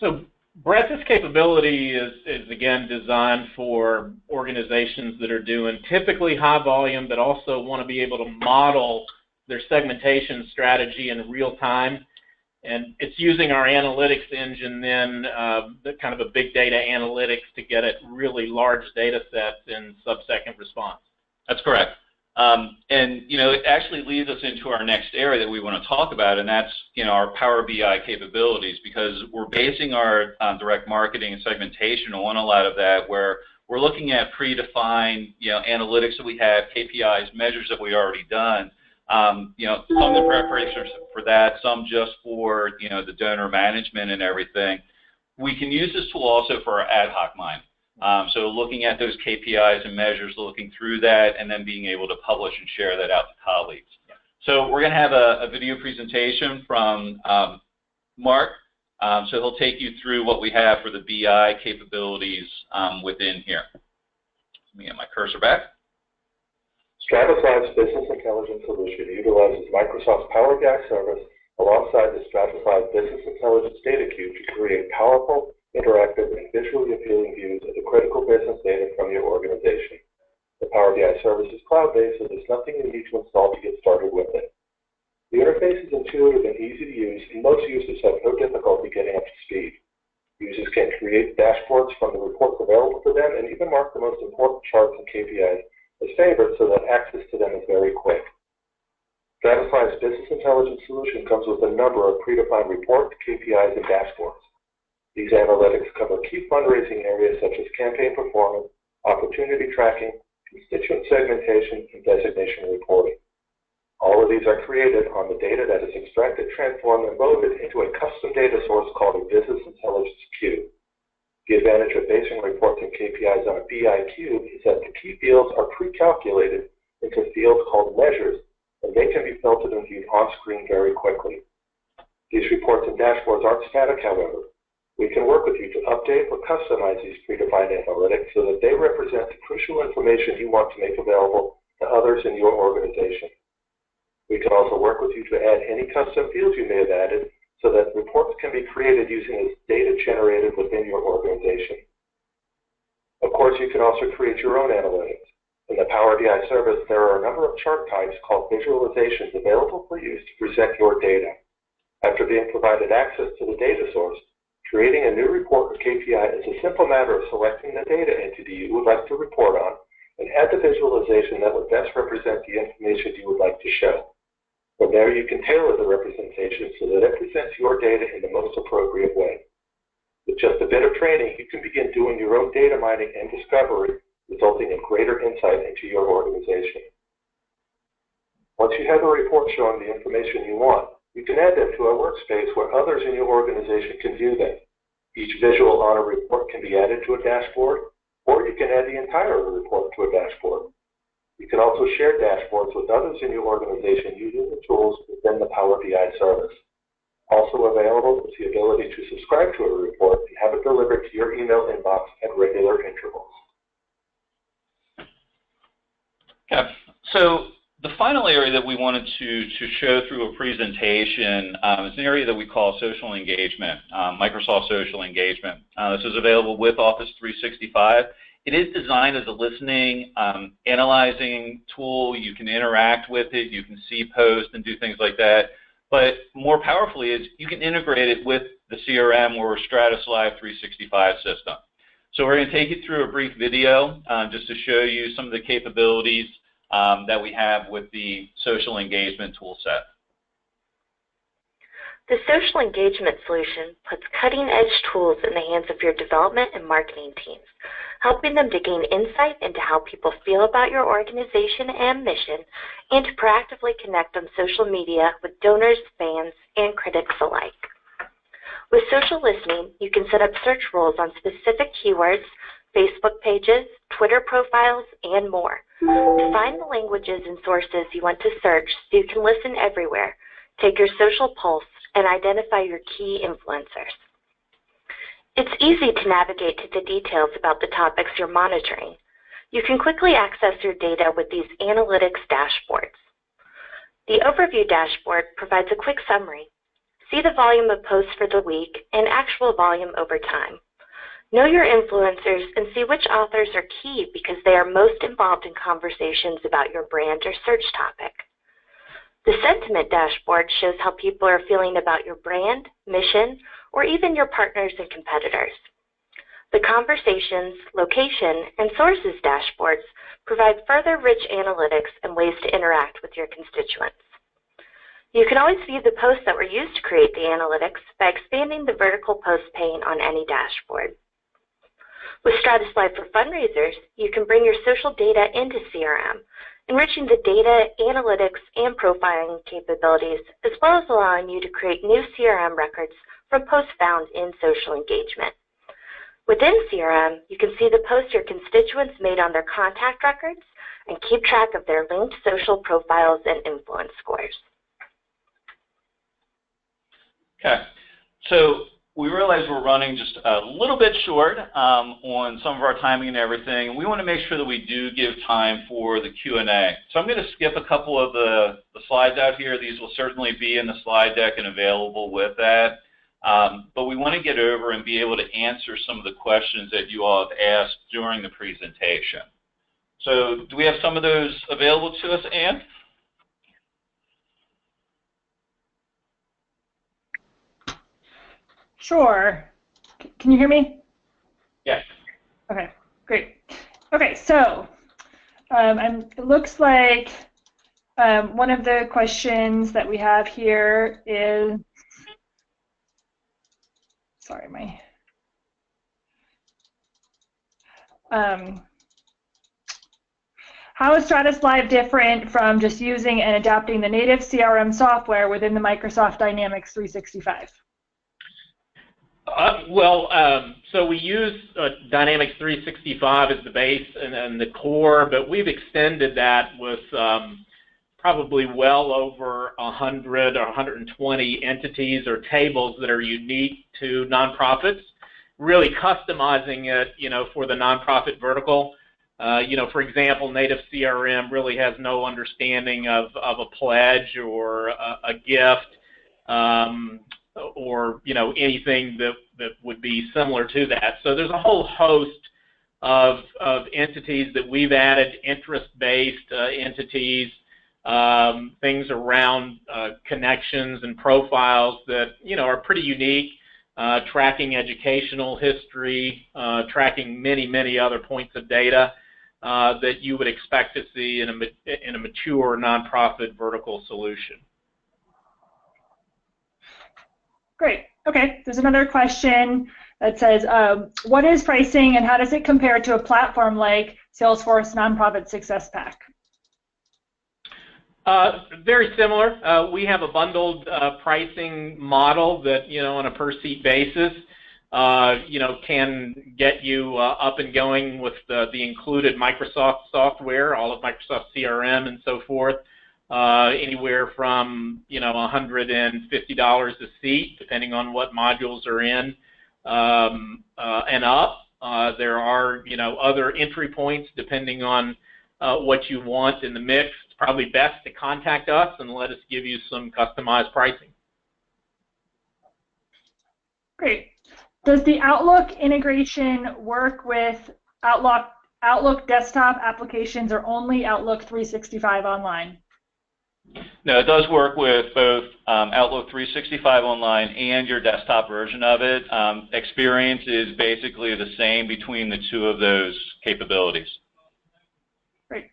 So, Brett, this capability is again designed for organizations that are doing typically high volume, but also want to be able to model their segmentation strategy in real time. And it's using our analytics engine then, the kind of a big data analytics to get at really large data sets in sub-second response. That's correct. And it actually leads us into our next area that we want to talk about, and that's our Power BI capabilities, because we're basing our direct marketing and segmentation on a lot of that, where we're looking at predefined analytics that we have, KPIs, measures that we already done. Some of the preparations for that, some just for the donor management and everything. We can use this tool also for our ad hoc mining. So looking at those KPIs and measures, looking through that, and then being able to publish and share that out to colleagues. Yeah. So we're going to have a video presentation from Mark. So he'll take you through what we have for the BI capabilities within here. Let me get my cursor back. StratusLIVE's business intelligence solution utilizes Microsoft's Power BI service alongside the StratusLIVE Business Intelligence Data Cube to create powerful, interactive, and visually appealing views of the critical business data from your organization. The Power BI service is cloud-based, so there's nothing you need to install to get started with it. The interface is intuitive and easy to use, and most users have no difficulty getting up to speed. You Users can create dashboards from the reports available to them and even mark the most important charts and KPIs as favorites so that access to them is very quick. StratusLIVE's business intelligence solution comes with a number of predefined reports, KPIs, and dashboards. These analytics cover key fundraising areas such as campaign performance, opportunity tracking, constituent segmentation, and designation reporting. All of these are created on the data that is extracted, transformed, and loaded into a custom data source called a business intelligence cube. The advantage of basing reports and KPIs on a BI cube is that the key fields are pre-calculated into fields called measures, and they can be filtered and viewed on-screen very quickly. These reports and dashboards aren't static, however. We can work with you to update or customize these predefined analytics so that they represent the crucial information you want to make available to others in your organization. We can also work with you to add any custom fields you may have added so that reports can be created using the data generated within your organization. Of course, you can also create your own analytics. In the Power BI service, there are a number of chart types called visualizations available for use to present your data. After being provided access to the data source, creating a new report or KPI is a simple matter of selecting the data entity you would like to report on and add the visualization that would best represent the information you would like to show. From there, you can tailor the representation so that it presents your data in the most appropriate way. With just a bit of training, you can begin doing your own data mining and discovery, resulting in greater insight into your organization. Once you have a report showing the information you want, you can add them to a workspace where others in your organization can view them. Each visual on a report can be added to a dashboard, or you can add the entire report to a dashboard. You can also share dashboards with others in your organization using the tools within the Power BI service. Also available is the ability to subscribe to a report and have it delivered to your email inbox at regular intervals. Okay, so the final area that we wanted to show through a presentation is an area that we call social engagement, Microsoft Social Engagement. This is available with Office 365. It is designed as a listening, analyzing tool. You can interact with it, you can see posts and do things like that. But more powerfully is you can integrate it with the CRM or StratusLIVE 365 system. So we're going to take you through a brief video just to show you some of the capabilities that we have with the social engagement tool set. The social engagement solution puts cutting-edge tools in the hands of your development and marketing teams, helping them to gain insight into how people feel about your organization and mission, and to proactively connect on social media with donors, fans, and critics alike. With social listening, you can set up search roles on specific keywords, Facebook pages, Twitter profiles, and more. Find the languages and sources you want to search so you can listen everywhere, take your social pulse, and identify your key influencers. It's easy to navigate to the details about the topics you're monitoring. You can quickly access your data with these analytics dashboards. The overview dashboard provides a quick summary. See the volume of posts for the week and actual volume over time. Know your influencers and see which authors are key because they are most involved in conversations about your brand or search topic. The sentiment dashboard shows how people are feeling about your brand, mission, or even your partners and competitors. The conversations, location, and sources dashboards provide further rich analytics and ways to interact with your constituents. You can always view the posts that were used to create the analytics by expanding the vertical post pane on any dashboard. With StratusLIVE for Fundraisers, you can bring your social data into CRM, enriching the data, analytics, and profiling capabilities, as well as allowing you to create new CRM records from posts found in social engagement. Within CRM, you can see the posts your constituents made on their contact records and keep track of their linked social profiles and influence scores. Okay, so we realize we're running just a little bit short on some of our timing and everything, and we want to make sure that we do give time for the Q&A. So I'm going to skip a couple of the slides out here. These will certainly be in the slide deck and available with that. But we want to get over and be able to answer some of the questions that you all have asked during the presentation. So do we have some of those available to us, Ann? Sure. Can you hear me? Yes. Okay, great. Okay, so it looks like one of the questions that we have here is, sorry, how is StratusLIVE different from just using and adapting the native CRM software within the Microsoft Dynamics 365? So we use Dynamics 365 as the base and the core, but we've extended that with probably well over 100 or 120 entities or tables that are unique to nonprofits, really customizing it, for the nonprofit vertical. For example, native CRM really has no understanding of a pledge or a gift, or anything that would be similar to that. So there's a whole host of entities that we've added, interest-based entities, things around connections and profiles that are pretty unique, tracking educational history, tracking many other points of data that you would expect to see in a mature nonprofit vertical solution. Great. Okay, there's another question that says, what is pricing and how does it compare to a platform like Salesforce Nonprofit Success Pack? Very similar. We have a bundled pricing model that, on a per-seat basis, can get you up and going with the included Microsoft software, all of Microsoft CRM and so forth, anywhere from, $150 a seat, depending on what modules are in, and up. There are, other entry points depending on what you want in the mix. It's probably best to contact us and let us give you some customized pricing. Great. Does the Outlook integration work with Outlook desktop applications or only Outlook 365 online? No, it does work with both Outlook 365 online and your desktop version of it. Experience is basically the same between the two of those capabilities. Great.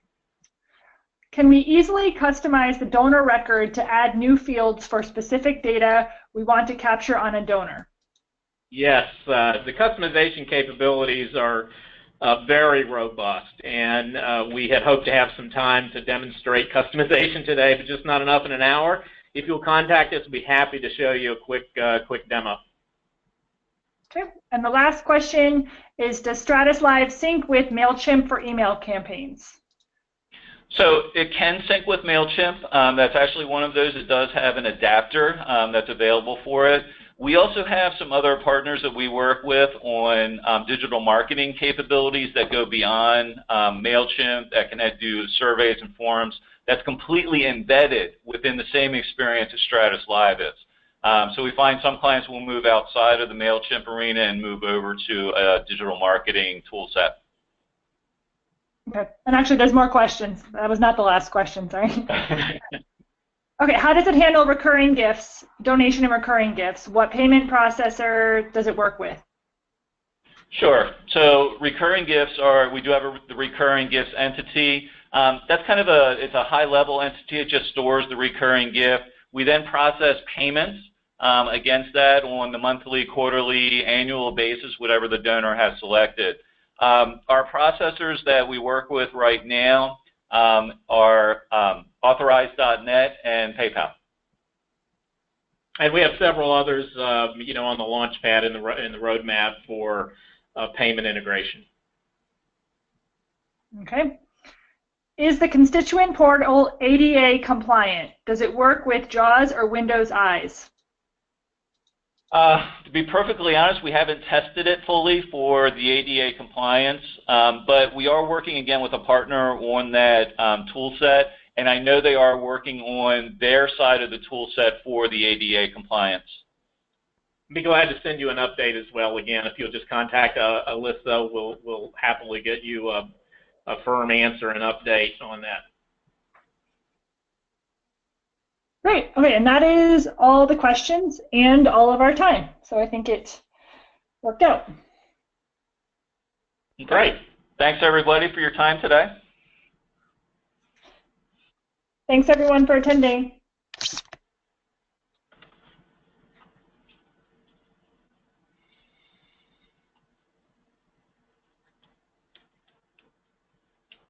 Can we easily customize the donor record to add new fields for specific data we want to capture on a donor? Yes, the customization capabilities are very robust, and we had hoped to have some time to demonstrate customization today, but just not enough in an hour. If you'll contact us, we'll be happy to show you a quick demo. Okay, and the last question is, does StratusLIVE sync with MailChimp for email campaigns? So it can sync with MailChimp. That's actually one of those that does have an adapter that's available for it. We also have some other partners that we work with on digital marketing capabilities that go beyond MailChimp, that can do surveys and forums. That's completely embedded within the same experience as StratusLIVE is. So we find some clients will move outside of the MailChimp arena and move over to a digital marketing tool set. Okay, and actually there's more questions. That was not the last question, sorry. Okay, how does it handle recurring gifts, donation and recurring gifts? What payment processor does it work with? Sure. So recurring gifts we do have the recurring gifts entity. That's kind of it's a high-level entity. It just stores the recurring gift. We then process payments against that on the monthly, quarterly, annual basis, whatever the donor has selected. Our processors that we work with right now are Authorize.net and PayPal. And we have several others, on the launch pad in the roadmap for payment integration. Okay. Is the constituent portal ADA compliant? Does it work with JAWS or Windows Eyes? To be perfectly honest, we haven't tested it fully for the ADA compliance, but we are working again with a partner on that tool set, and I know they are working on their side of the tool set for the ADA compliance. I'd be glad to send you an update as well. Again, if you'll just contact Alyssa, we'll happily get you a firm answer and update on that. Great. Okay, and that is all the questions and all of our time. So I think it worked out. Great. Thanks, everybody, for your time today. Thanks, everyone, for attending.